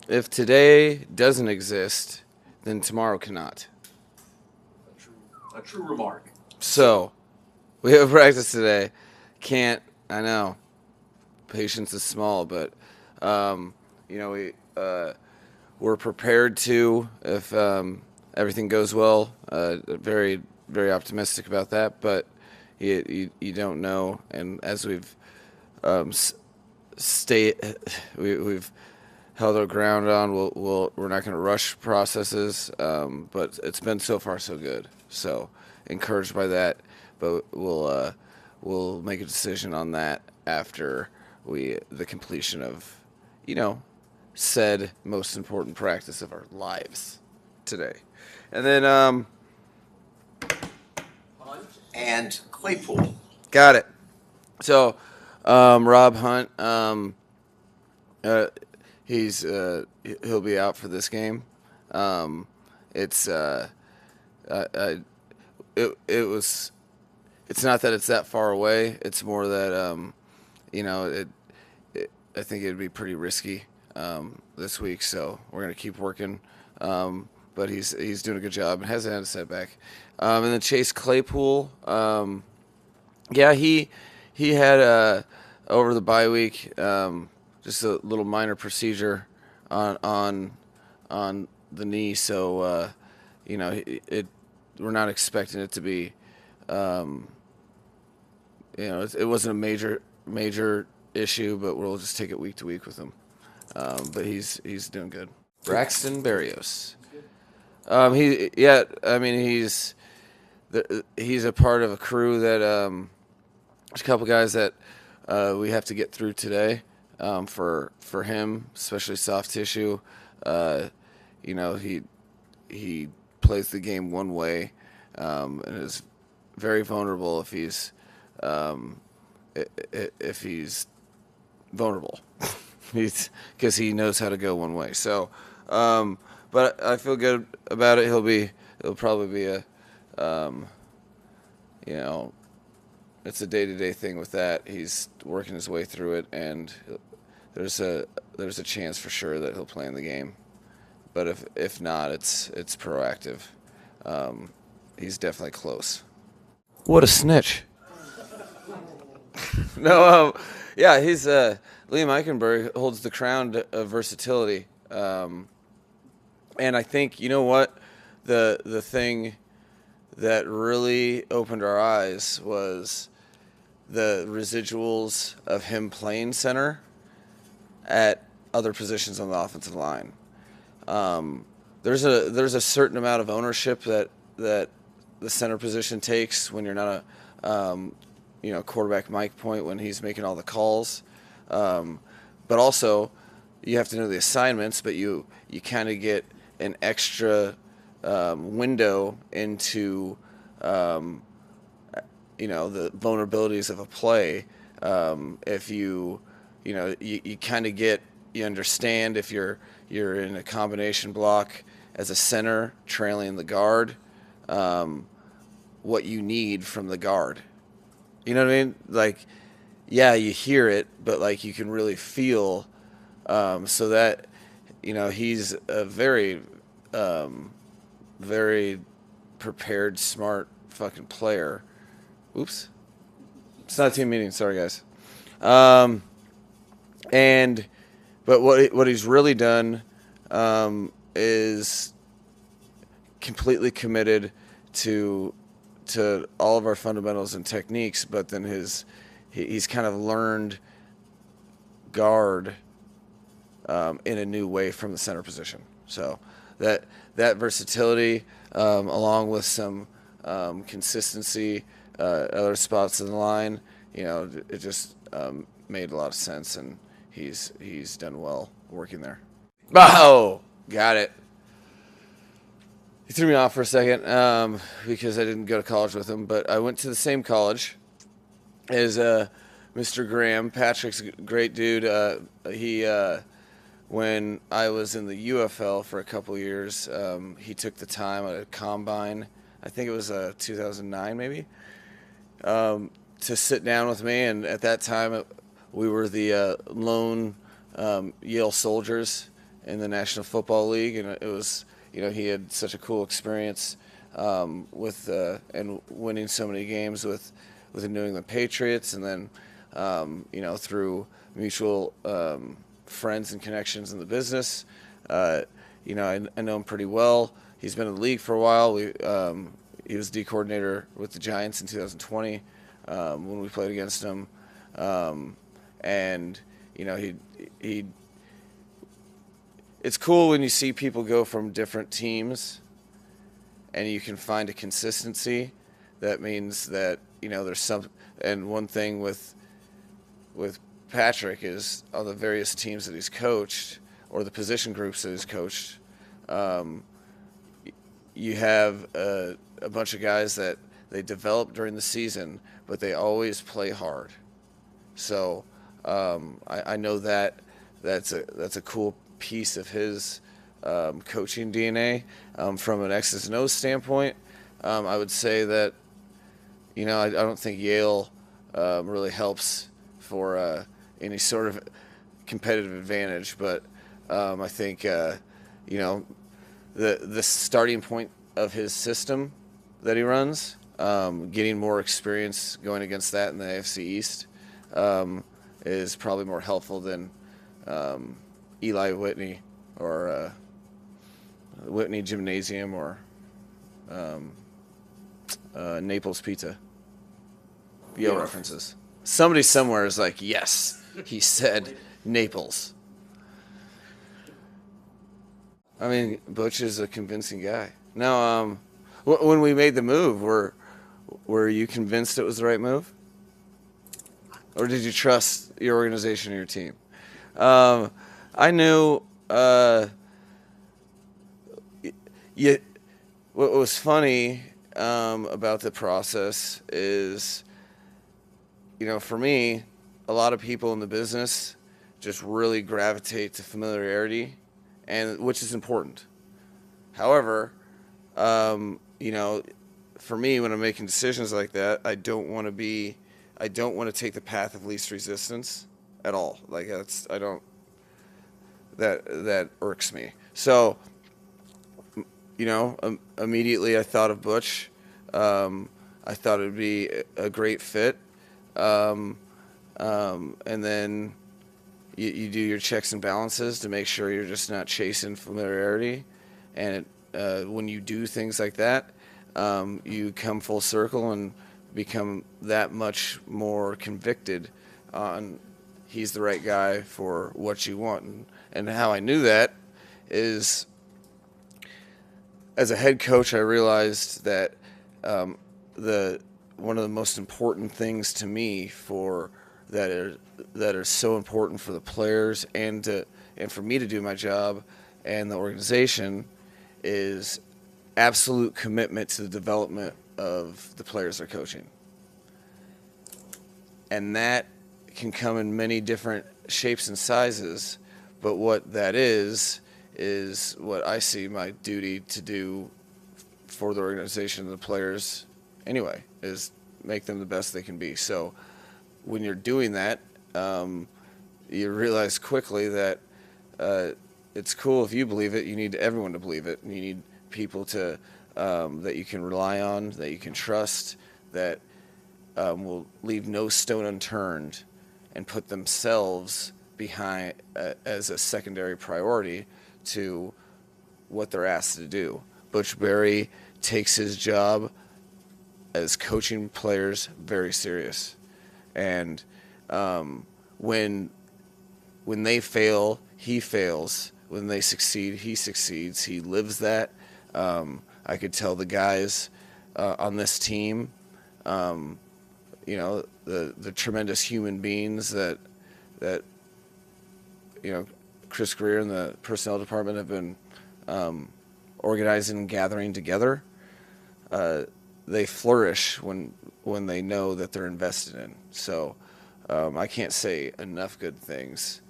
If today doesn't exist, then tomorrow cannot. A true remark. So we have practice today. Can't. I know. Patience is small, but um, we're prepared to if everything goes well. Very optimistic about that, but you don't know. And as we've um, stay we've held our ground on. We're not going to rush processes, but it's been so far so good. So encouraged by that, but we'll make a decision on that after the completion of you know said most important practice of our lives today, and then And Claypool. got it. So Rob Hunt. Uh, he'll be out for this game. Um, it's it was it's not that it's that far away. It's more that you know I think it'd be pretty risky this week. So we're gonna keep working. But he's doing a good job and hasn't had a setback. And then Chase Claypool. Yeah, he had over the bye week just a little minor procedure on the knee, so we're not expecting it to be it wasn't a major issue, but we'll just take it week to week with him. But he's doing good. Braxton Berrios. I mean he's a part of a crew that there's a couple guys that we have to get through today for him, especially soft tissue. Uh, he plays the game one way and is very vulnerable if he's vulnerable. He's because he knows how to go one way. So, but I feel good about it. It'll probably be um, you know, it's a day-to-day thing with that. He's working his way through it, and there's a chance for sure that he'll play in the game. But if not, it's proactive. He's definitely close. What a snitch! No, yeah, he's Liam Eichenberg holds the crown of versatility, and I think you know what the thing that really opened our eyes was the residuals of him playing center at other positions on the offensive line. There's a certain amount of ownership that the center position takes when you're not quarterback Mike Point when he's making all the calls, but also you have to know the assignments, but you kind of get an extra window into the vulnerabilities of a play. If you kind of get you understand if you're in a combination block as a center trailing the guard, what you need from the guard. You know what I mean? Like, yeah, you hear it, but like you can really feel. So that he's a very prepared, smart fucking player. Oops, it's not a team meeting. Sorry, guys. Um, and but what he's really done is completely committed to all of our fundamentals and techniques. But then he's kind of learned guard in a new way from the center position. So that versatility, along with some consistency, other spots in the line, it just made a lot of sense, and he's done well working there. Oh, got it. He threw me off for a second because I didn't go to college with him, but I went to the same college as Mr. Graham. Patrick's a great dude. He when I was in the UFL for a couple years, he took the time at a combine. I think it was 2009 maybe, to sit down with me. And at that time, we were the lone Yale soldiers in the National Football League, and it was, he had such a cool experience with and winning so many games with the New England Patriots, and then through mutual friends and connections in the business. I know him pretty well. He's been in the league for a while. He was D coordinator with the Giants in 2020 when we played against him, and he. It's cool when you see people go from different teams, and you can find a consistency. That means that there's some. And one thing with Patrick is on the various teams that he's coached or the position groups that he's coached, you have a bunch of guys that they develop during the season, but they always play hard. So I know that's a cool piece of his coaching DNA. From an X's and O's standpoint, I would say that I don't think Yale really helps for any sort of competitive advantage, but I think the starting point of his system that he runs, getting more experience going against that in the AFC East, is probably more helpful than Eli Whitney or Whitney Gymnasium or Naples Pizza. Yale references. Somebody somewhere is like, yes, he said Naples. I mean, Butch is a convincing guy. Now, when we made the move, were you convinced it was the right move? Or did you trust your organization or your team? I knew what was funny about the process is, for me, a lot of people in the business just really gravitate to familiarity, and which is important. However, for me, when I'm making decisions like that, I don't want to take the path of least resistance at all. Like that irks me. So, immediately I thought of Butch. I thought it would be a great fit. And then you do your checks and balances to make sure you're just not chasing familiarity. And when you do things like that, you come full circle and become that much more convicted on he's the right guy for what you want. And how I knew that is, as a head coach, I realized that one of the most important things to me that are so important for the players and for me to do my job and the organization is absolute commitment to the development of the players they're coaching. And that can come in many different shapes and sizes, but what that is what I see my duty to do for the organization and the players anyway, is make them the best they can be. So when you're doing that, you realize quickly that it's cool if you believe it. You need everyone to believe it. And you need people to that you can rely on, that you can trust, that will leave no stone unturned and put themselves behind as a secondary priority to what they're asked to do. Butch Berry takes his job as coaching players very serious, and when they fail, he fails. When they succeed, he succeeds. He lives that. I could tell the guys on this team, the tremendous human beings that Chris Greer and the personnel department have been organizing and gathering together. They flourish when they know that they're invested in. So I can't say enough good things.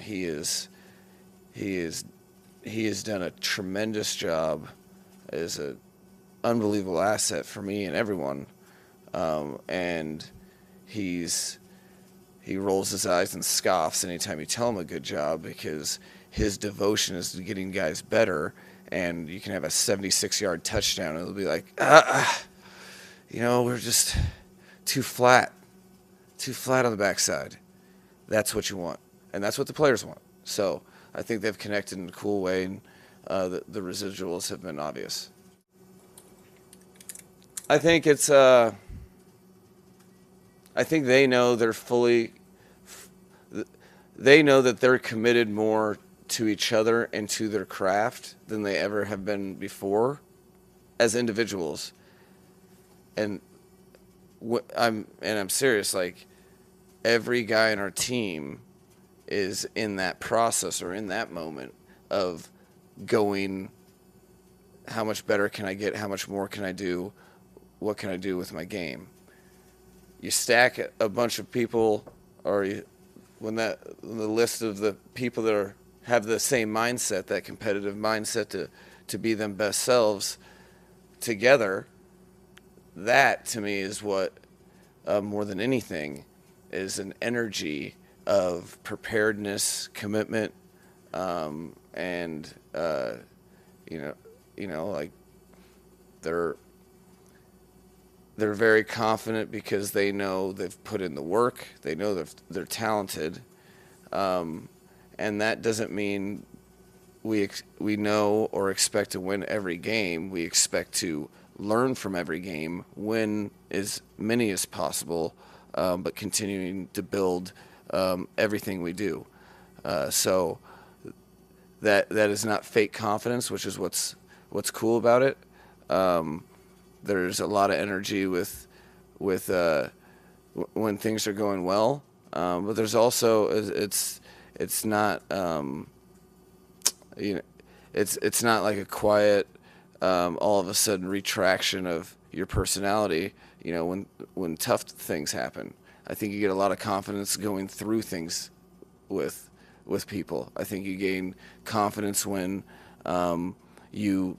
He has done a tremendous job as an unbelievable asset for me and everyone. And he rolls his eyes and scoffs anytime you tell him a good job, because his devotion is to getting guys better. And you can have a 76-yard touchdown, and it'll be like, we're just too flat on the backside. That's what you want, and that's what the players want. So I think they've connected in a cool way, and the residuals have been obvious. I think it's. I think they know they're fully. They know that they're committed more to each other and to their craft than they ever have been before, as individuals. And I'm serious. Like, every guy in our team is in that process or in that moment of going, how much better can I get? How much more can I do? What can I do with my game? You stack a bunch of people, or when the list of the people that have the same mindset, that competitive mindset to be them best selves together, that to me is what, more than anything, is an energy of preparedness, commitment, and like they're very confident because they know they've put in the work. They know they're talented, and that doesn't mean we know or expect to win every game. We expect to learn from every game, win as many as possible, but continuing to build everything we do. So that is not fake confidence, which is what's cool about it. There's a lot of energy with when things are going well, but there's also it's not it's not like a quiet all of a sudden retraction of your personality. When tough things happen, I think you get a lot of confidence going through things with people. I think you gain confidence when you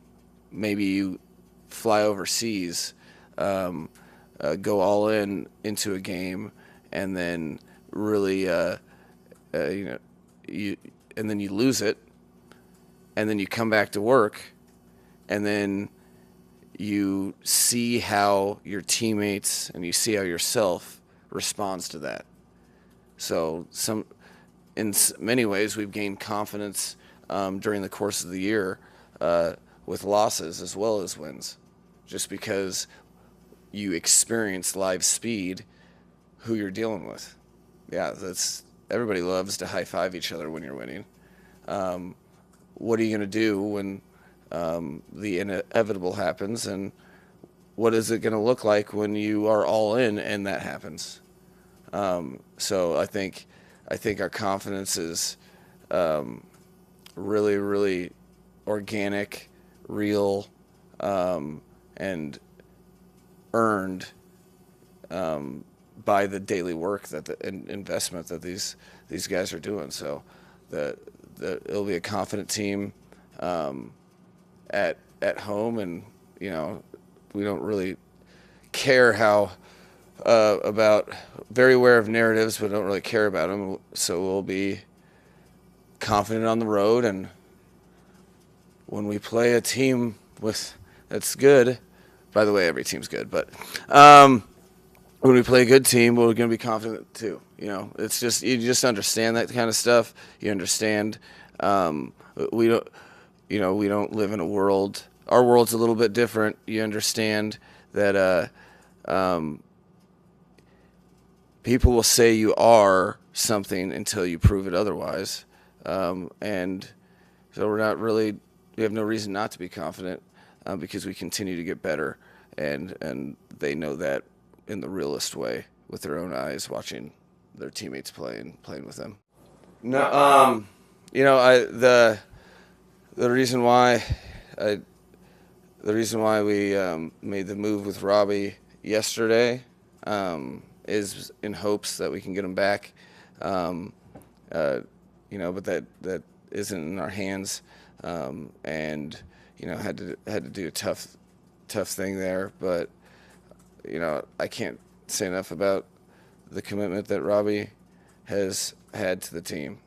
fly overseas, go all into a game, and then really and then you lose it, and then you come back to work, and then you see how your teammates and you see how yourself responds to that. So in many ways, we've gained confidence during the course of the year with losses as well as wins, just because you experience live speed who you're dealing with. Yeah, everybody loves to high five each other when you're winning. What are you going to do when the inevitable happens, and what is it going to look like when you are all in and that happens? So I think our confidence is really, really organic, real, and earned by the daily work that the investment that these guys are doing. So it'll be a confident team at home, and we don't really care how about, very aware of narratives, but don't really care about them. So we'll be confident on the road, and when we play a team that's good, by the way, every team's good, but when we play a good team, we're going to be confident too. It's just, you just understand that kind of stuff. You understand we don't live in a world. Our world's a little bit different. You understand that people will say you are something until you prove it otherwise, and so we have no reason not to be confident because we continue to get better, and they know that in the realest way with their own eyes, watching their teammates play and playing with them. No, the reason why we made the move with Robbie yesterday is in hopes that we can get him back. But that isn't in our hands, and had to do a tough thing there. But I can't say enough about the commitment that Robbie has had to the team.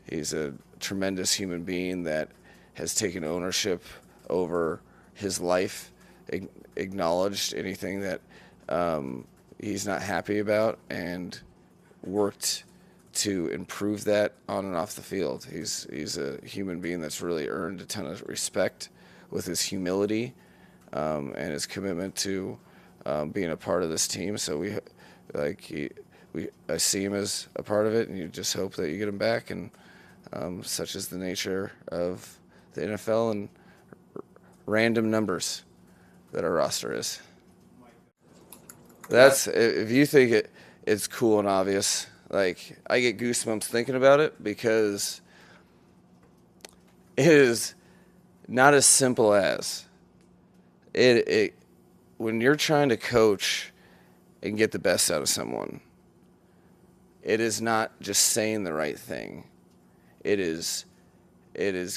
He's a tremendous human being that has taken ownership over his life, acknowledged anything that he's not happy about, and worked to improve that on and off the field. He's a human being that's really earned a ton of respect with his humility and his commitment to being a part of this team. So I see him as a part of it, and you just hope that you get him back. And such is the nature of the NFL and random numbers that our roster is. That's, if you think it's cool and obvious, like, I get goosebumps thinking about it, because it is not as simple as it when you're trying to coach and get the best out of someone. It is not just saying the right thing. It is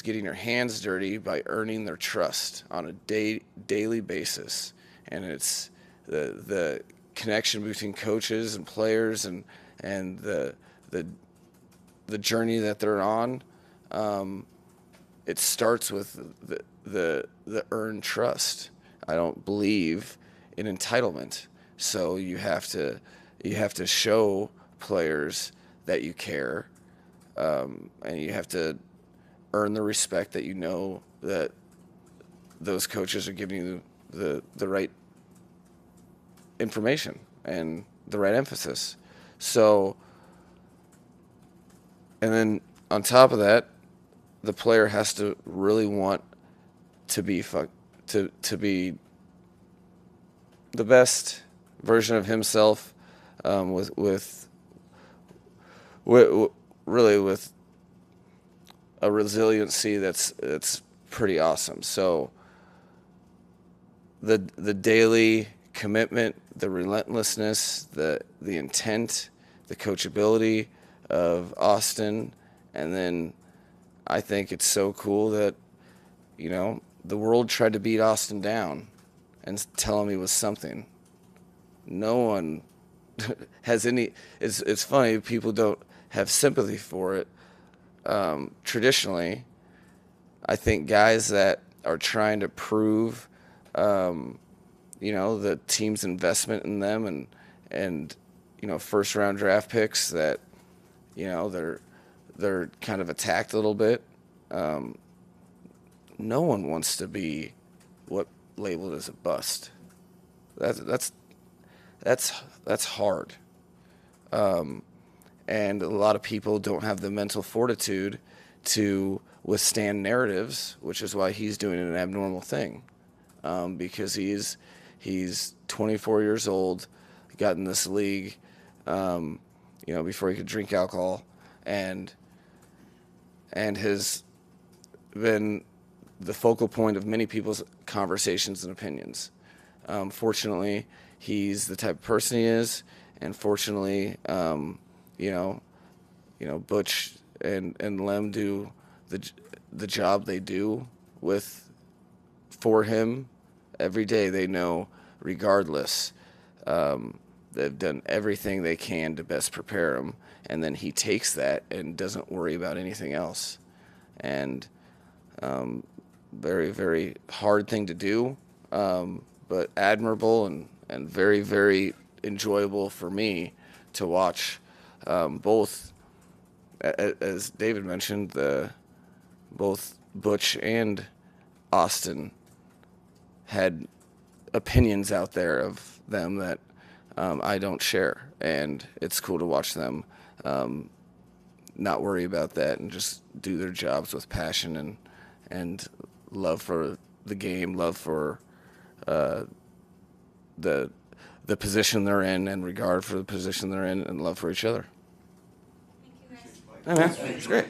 getting your hands dirty by earning their trust on a daily basis, and it's the connection between coaches and players and the journey that they're on. It starts with the earned trust. I don't believe in entitlement, so you have to show players that you care, and you have to earn the respect that you know that those coaches are giving you the right information and the right emphasis. So, and then on top of that, the player has to really want to be to be the best version of himself, with really with a resiliency that's pretty awesome. So the daily commitment, the relentlessness, the intent, the coachability of Austin, and then I think it's so cool that, you know, the world tried to beat Austin down and tell him he was something. No one has any. It's funny, people don't have sympathy for it. Traditionally, I think guys that are trying to prove, the team's investment in them and first round draft picks, that they're kind of attacked a little bit. No one wants to be what labeled as a bust. That's hard. And a lot of people don't have the mental fortitude to withstand narratives, which is why he's doing an abnormal thing, because he's 24 years old, got in this league, before he could drink alcohol, and has been the focal point of many people's conversations and opinions. Fortunately, he's the type of person he is, and fortunately, Butch and Lem do the job they do for him every day. They know, regardless, they've done everything they can to best prepare him, and then he takes that and doesn't worry about anything else. And very, very hard thing to do, but admirable and very, very enjoyable for me to watch. Both, as David mentioned, both Butch and Austin had opinions out there of them that I don't share, and it's cool to watch them not worry about that and just do their jobs with passion and love for the game, love for the position they're in, and regard for the position they're in, and love for each other. Thank you, guys. Yeah, man, it's great.